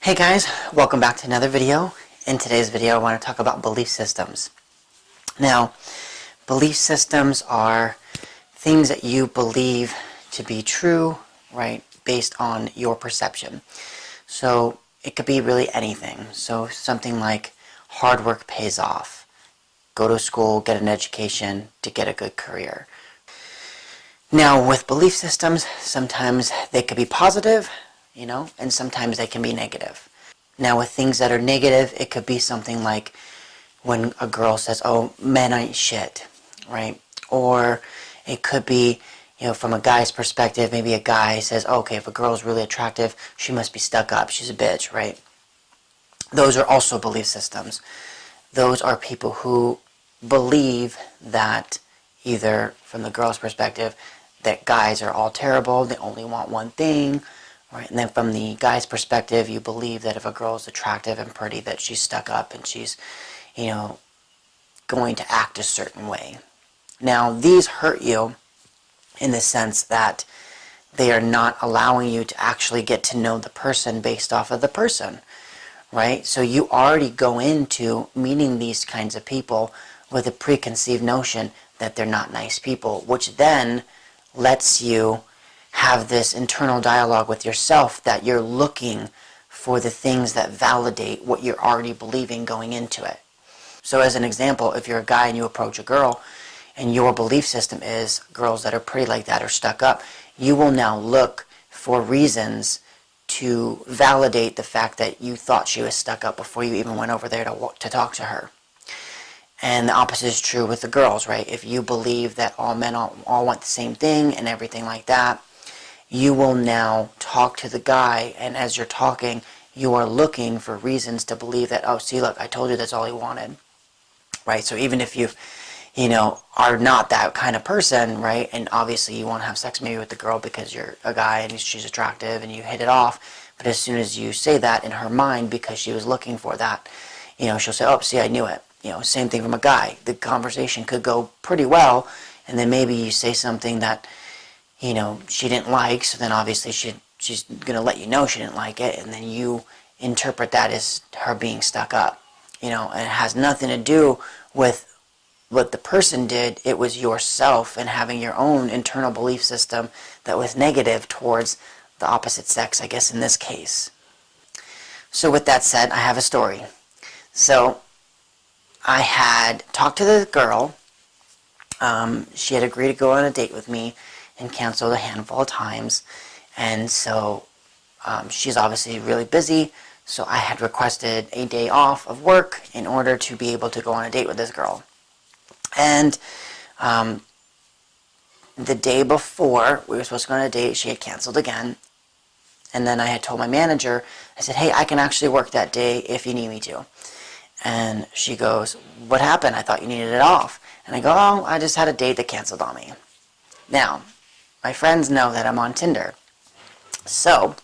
Hey guys, welcome back to another video. In today's video I want to talk about belief systems. Now, belief systems are things that you believe to be true, right, based on your perception. So it could be really anything. So something like hard work pays off. Go to school, get an education to get a good career. Now with belief systems, sometimes they could be positive, and sometimes they can be negative. Now with things that are negative, it could be something like when a girl says, oh, men ain't shit, right? Or it could be, from a guy's perspective, maybe a guy says, oh, okay, if a girl's really attractive, she must be stuck up, she's a bitch, right? Those are also belief systems. Those are people who believe that either from the girl's perspective, that guys are all terrible, they only want one thing, right? And then from the guy's perspective, you believe that if a girl is attractive and pretty, that she's stuck up and she's, going to act a certain way. Now, these hurt you in the sense that they are not allowing you to actually get to know the person based off of the person, right? So you already go into meeting these kinds of people with a preconceived notion that they're not nice people, which then lets you have this internal dialogue with yourself that you're looking for the things that validate what you're already believing going into it. So as an example, if you're a guy and you approach a girl and your belief system is girls that are pretty like that are stuck up, you will now look for reasons to validate the fact that you thought she was stuck up before you even went over there to talk to her. And the opposite is true with the girls, right? If you believe that all men all want the same thing and everything like that, you will now talk to the guy, and as you're talking, you are looking for reasons to believe that, oh, see, look, I told you that's all he wanted, right? So even if you, are not that kind of person, right, and obviously you want to have sex maybe with the girl because you're a guy and she's attractive and you hit it off, but as soon as you say that in her mind because she was looking for that, she'll say, oh, see, I knew it. Same thing from a guy. The conversation could go pretty well, and then maybe you say something that, she didn't like, so then obviously she's going to let you know she didn't like it, and then you interpret that as her being stuck up. And it has nothing to do with what the person did. It was yourself and having your own internal belief system that was negative towards the opposite sex, I guess in this case. So with that said, I have a story. So I had talked to the girl. She had agreed to go on a date with me and canceled a handful of times. And so she's obviously really busy. So I had requested a day off of work in order to be able to go on a date with this girl. And the day before we were supposed to go on a date, she had canceled again. And then I had told my manager, I said, hey, I can actually work that day if you need me to. And she goes, what happened? I thought you needed it off. And I go, oh, I just had a date that canceled on me. Now, my friends know that I'm on Tinder. So,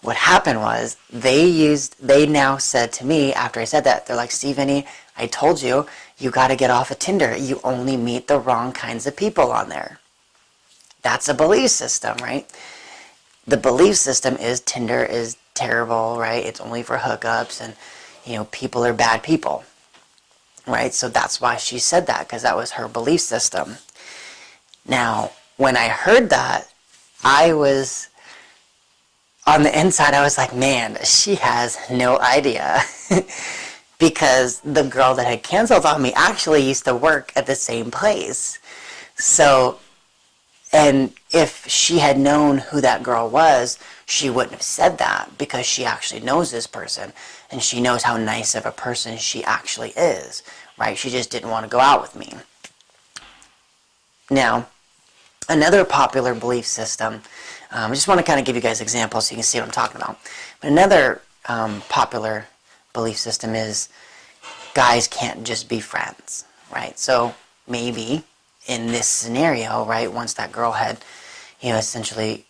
what happened was, they now said to me, after I said that, they're like, see, Vinny, I told you, you got to get off of Tinder. You only meet the wrong kinds of people on there. That's a belief system, right? The belief system is Tinder is terrible, right? It's only for hookups, and people are bad people, right? So that's why she said that, because that was her belief system. Now, when I heard that, I was, on the inside, I was like, man, she has no idea. Because the girl that had canceled on me actually used to work at the same place. So, and if she had known who that girl was, she wouldn't have said that, because she actually knows this person and she knows how nice of a person she actually is, right? She just didn't want to go out with me. Now, another popular belief system, I just want to kind of give you guys examples so you can see what I'm talking about. But another popular belief system is guys can't just be friends, right? So maybe in this scenario, right, once that girl had, essentially,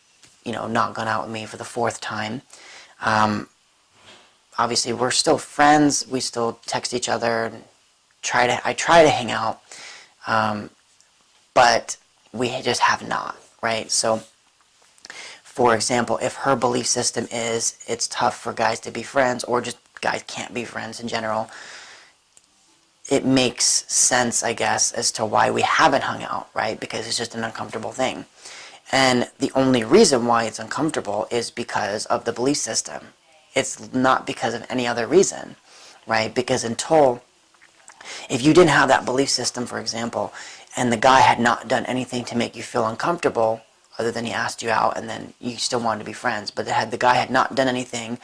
not gone out with me for the fourth time, obviously we're still friends, we still text each other, and I try to hang out, but we just have not, right? So for example, if her belief system is it's tough for guys to be friends, or just guys can't be friends in general, it makes sense, I guess, as to why we haven't hung out, right? Because it's just an uncomfortable thing. And the only reason why it's uncomfortable is because of the belief system. It's not because of any other reason, right? Because if you didn't have that belief system, for example, and the guy had not done anything to make you feel uncomfortable, other than he asked you out and then you still wanted to be friends, but the guy had not done anything,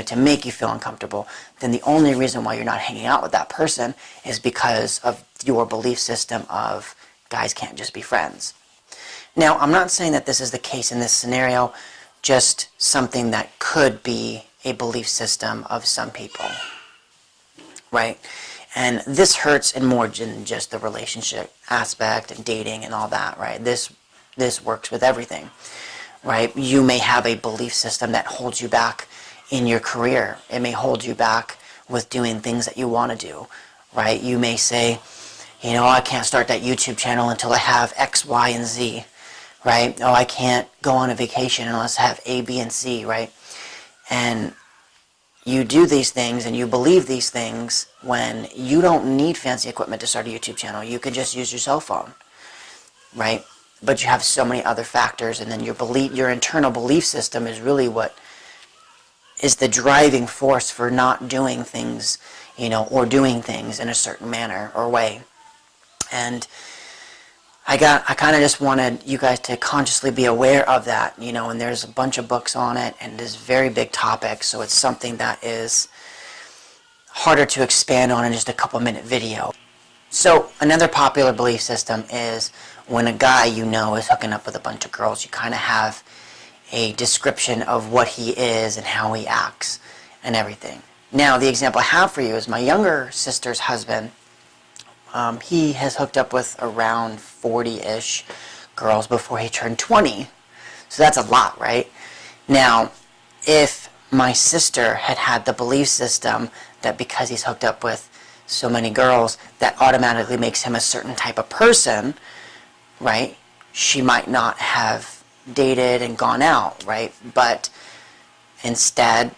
to make you feel uncomfortable, then the only reason why you're not hanging out with that person is because of your belief system of guys can't just be friends. Now, I'm not saying that this is the case in this scenario, just something that could be a belief system of some people, right? And this hurts in more than just the relationship aspect and dating and all that, right? This works with everything, right? You may have a belief system that holds you back in your career. It may hold you back with doing things that you want to do, right? You may say, I can't start that YouTube channel until I have X, Y, and Z, right? Oh, I can't go on a vacation unless I have A, B, and C, right? And you do these things and you believe these things when you don't need fancy equipment to start a YouTube channel. You can just use your cell phone, right? But you have so many other factors, and then your internal belief system is really what is the driving force for not doing things, or doing things in a certain manner or way. And I kind of just wanted you guys to consciously be aware of that, and there's a bunch of books on it, and it is a very big topic, so it's something that is harder to expand on in just a couple-minute video. So another popular belief system is when a guy is hooking up with a bunch of girls, you kind of have a description of what he is and how he acts and everything. Now, the example I have for you is my younger sister's husband. He has hooked up with around 40-ish girls before he turned 20. So that's a lot, right? Now, if my sister had the belief system that because he's hooked up with so many girls, that automatically makes him a certain type of person, right? She might not have dated and gone out, right? But instead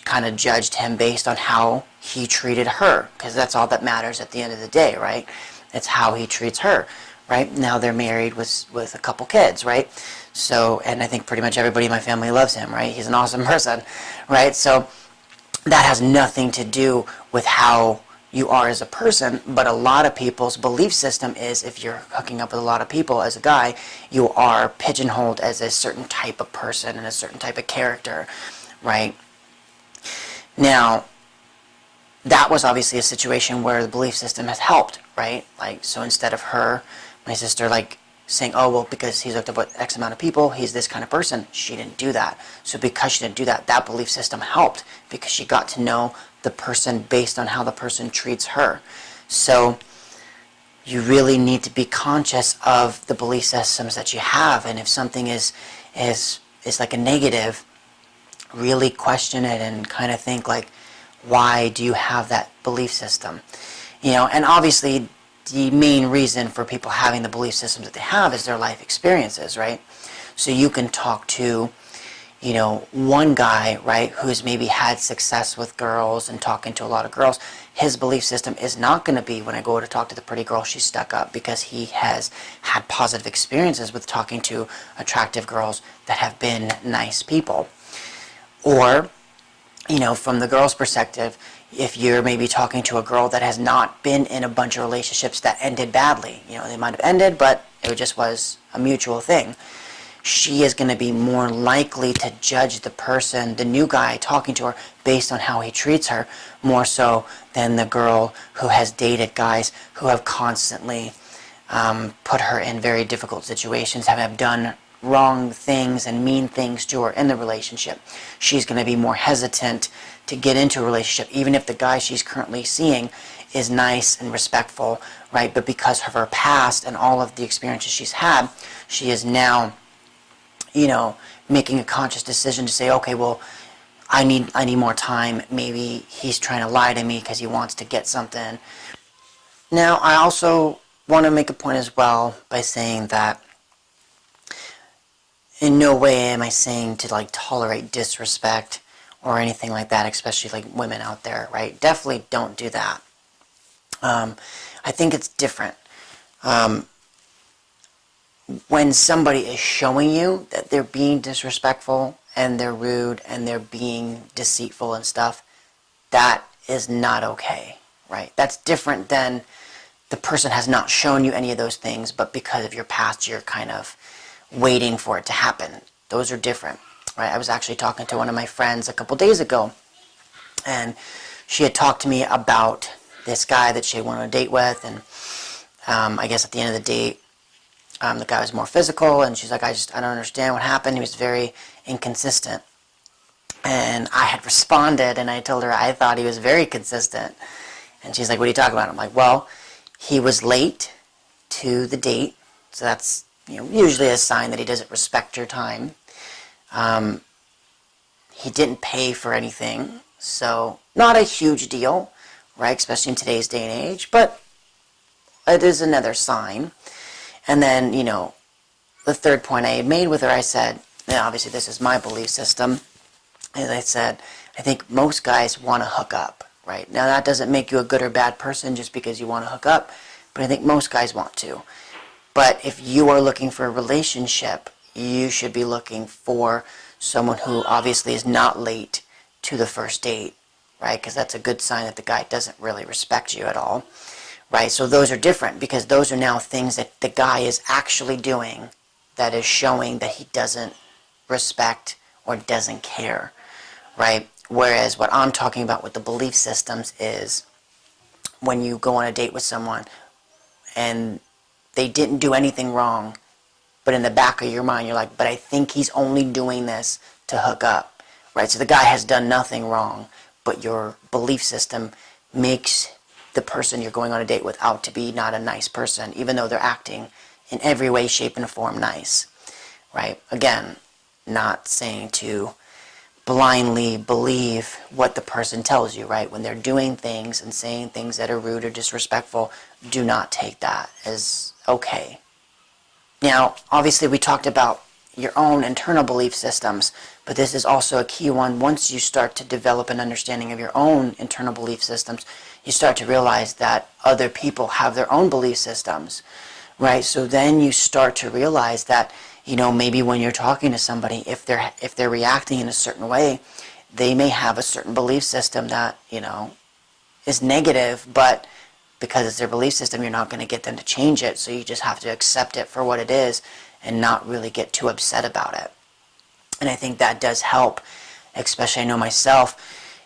kind of judged him based on how he treated her, because that's all that matters at the end of the day, right? It's how he treats her, right? Now they're married with a couple kids, right? So, and I think pretty much everybody in my family loves him, right? He's an awesome person, right? So that has nothing to do with how you are as a person, but a lot of people's belief system is if you're hooking up with a lot of people as a guy, you are pigeonholed as a certain type of person and a certain type of character, right? Now, that was obviously a situation where the belief system has helped, right? So instead of my sister, saying, oh, well, because he's hooked up with X amount of people, he's this kind of person, she didn't do that. So because she didn't do that, that belief system helped because she got to know the person based on how the person treats her. So you really need to be conscious of the belief systems that you have, and if something is like a negative, really question it and kind of think why do you have that belief system? And obviously the main reason for people having the belief systems that they have is their life experiences, right? So you can talk to one guy, right, who's maybe had success with girls and talking to a lot of girls. His belief system is not going to be, when I go to talk to the pretty girl, she's stuck up, because he has had positive experiences with talking to attractive girls that have been nice people. Or, from the girl's perspective, if you're maybe talking to a girl that has not been in a bunch of relationships that ended badly, they might have ended, but it just was a mutual thing, she is going to be more likely to judge the person, the new guy talking to her, based on how he treats her, more so than the girl who has dated guys who have constantly put her in very difficult situations, have done wrong things and mean things to her in the relationship. She's going to be more hesitant to get into a relationship, even if the guy she's currently seeing is nice and respectful, right? But because of her past and all of the experiences she's had, she is now making a conscious decision to say, okay, well, I need more time. Maybe he's trying to lie to me because he wants to get something. Now, I also want to make a point as well by saying that in no way am I saying to like tolerate disrespect or anything like that, especially like women out there, right? Definitely don't do that. I think it's different. When somebody is showing you that they're being disrespectful and they're rude and they're being deceitful and stuff, that is not okay, right? That's different than the person has not shown you any of those things, but because of your past, you're kind of waiting for it to happen. Those are different, right? I was actually talking to one of my friends a couple days ago, and she had talked to me about this guy that she went on a date with, and I guess at the end of the date, the guy was more physical, and she's like, I don't understand what happened. He was very inconsistent. And I had responded, and I told her I thought he was very consistent. And she's like, what are you talking about? I'm like, well, he was late to the date, so that's usually a sign that he doesn't respect your time. He didn't pay for anything, so not a huge deal, right? Especially in today's day and age, but it is another sign. And then, the third point I had made with her, I said, obviously this is my belief system, as I said, I think most guys want to hook up, right? Now that doesn't make you a good or bad person just because you want to hook up, but I think most guys want to. But if you are looking for a relationship, you should be looking for someone who obviously is not late to the first date, right? Because that's a good sign that the guy doesn't really respect you at all. Right, so those are different because those are now things that the guy is actually doing that is showing that he doesn't respect or doesn't care, right? Whereas what I'm talking about with the belief systems is when you go on a date with someone and they didn't do anything wrong, but in the back of your mind you're like, but I think he's only doing this to hook up, right? So the guy has done nothing wrong, but your belief system makes the person you're going on a date with out to be not a nice person, even though they're acting in every way, shape, and form nice, right? Again, not saying to blindly believe what the person tells you, right? When they're doing things and saying things that are rude or disrespectful, do not take that as okay. Now, obviously we talked about your own internal belief systems, but this is also a key one. Once you start to develop an understanding of your own internal belief systems, you start to realize that other people have their own belief systems, right? So then you start to realize that, maybe when you're talking to somebody, if they're reacting in a certain way, they may have a certain belief system that, is negative, but because it's their belief system, you're not going to get them to change it, so you just have to accept it for what it is and not really get too upset about it. And I think that does help, especially I know myself,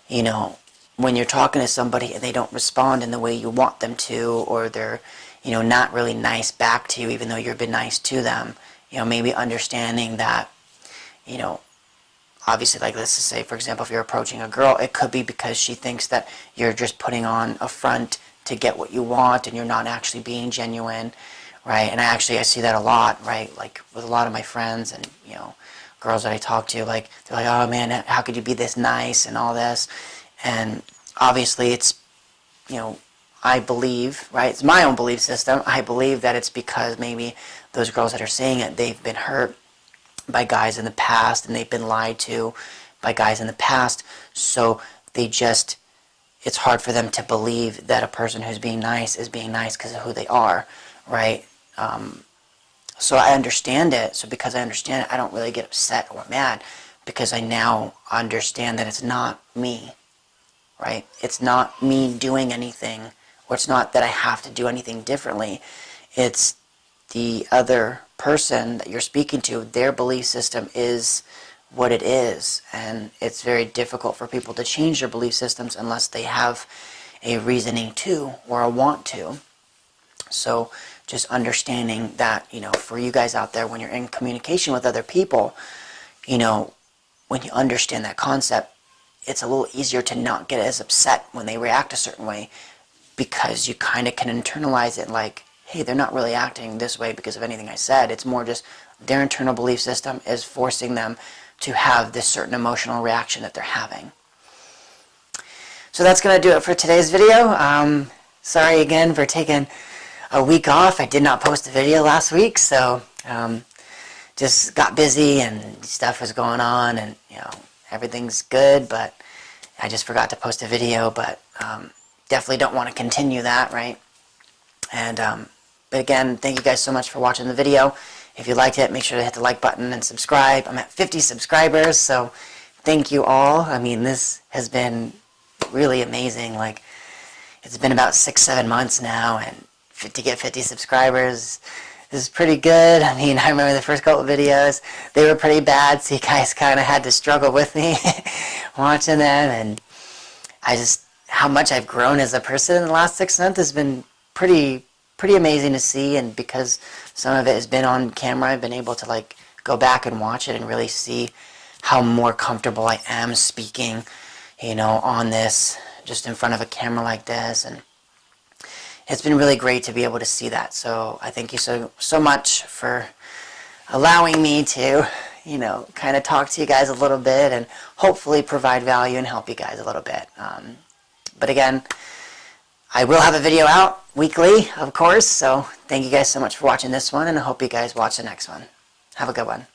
when you're talking to somebody and they don't respond in the way you want them to, or they're, not really nice back to you, even though you've been nice to them, maybe understanding that, obviously, like let's just say, for example, if you're approaching a girl, it could be because she thinks that you're just putting on a front to get what you want and you're not actually being genuine, right? And I see that a lot, right? Like with a lot of my friends and, girls that I talk to, like, they're like, oh man, how could you be this nice and all this? And obviously it's, I believe, right, it's my own belief system, I believe that it's because maybe those girls that are saying it, they've been hurt by guys in the past and they've been lied to by guys in the past, so it's hard for them to believe that a person who's being nice is being nice because of who they are, right? So I understand it, so because I understand it, I don't really get upset or mad because I now understand that it's not me. Right? It's not me doing anything, or it's not that I have to do anything differently. It's the other person that you're speaking to, their belief system is what it is, and it's very difficult for people to change their belief systems unless they have a reasoning to or a want to. So just understanding that, for you guys out there, when you're in communication with other people, when you understand that concept, it's a little easier to not get as upset when they react a certain way because you kind of can internalize it like, hey, they're not really acting this way because of anything I said. It's more just their internal belief system is forcing them to have this certain emotional reaction that they're having. So that's going to do it for today's video. Sorry again for taking a week off. I did not post a video last week, so just got busy and stuff was going on, and everything's good, but I just forgot to post a video. But definitely don't want to continue that, right? And but again, thank you guys so much for watching the video. If you liked it, make sure to hit the like button and subscribe. I'm at 50 subscribers, so thank you all. I mean, this has been really amazing. Like, it's been about 6-7 months now, and to get 50 subscribers is pretty good. I mean, I remember the first couple of videos, they were pretty bad, so you guys kind of had to struggle with me watching them, and how much I've grown as a person in the last 6 months has been pretty amazing to see. And because some of it has been on camera, I've been able to like go back and watch it and really see how more comfortable I am speaking, on this, just in front of a camera like this. And it's been really great to be able to see that. So I thank you so much for allowing me to, kind of talk to you guys a little bit and hopefully provide value and help you guys a little bit. But again, I will have a video out weekly, of course, so thank you guys so much for watching this one, and I hope you guys watch the next one. Have a good one.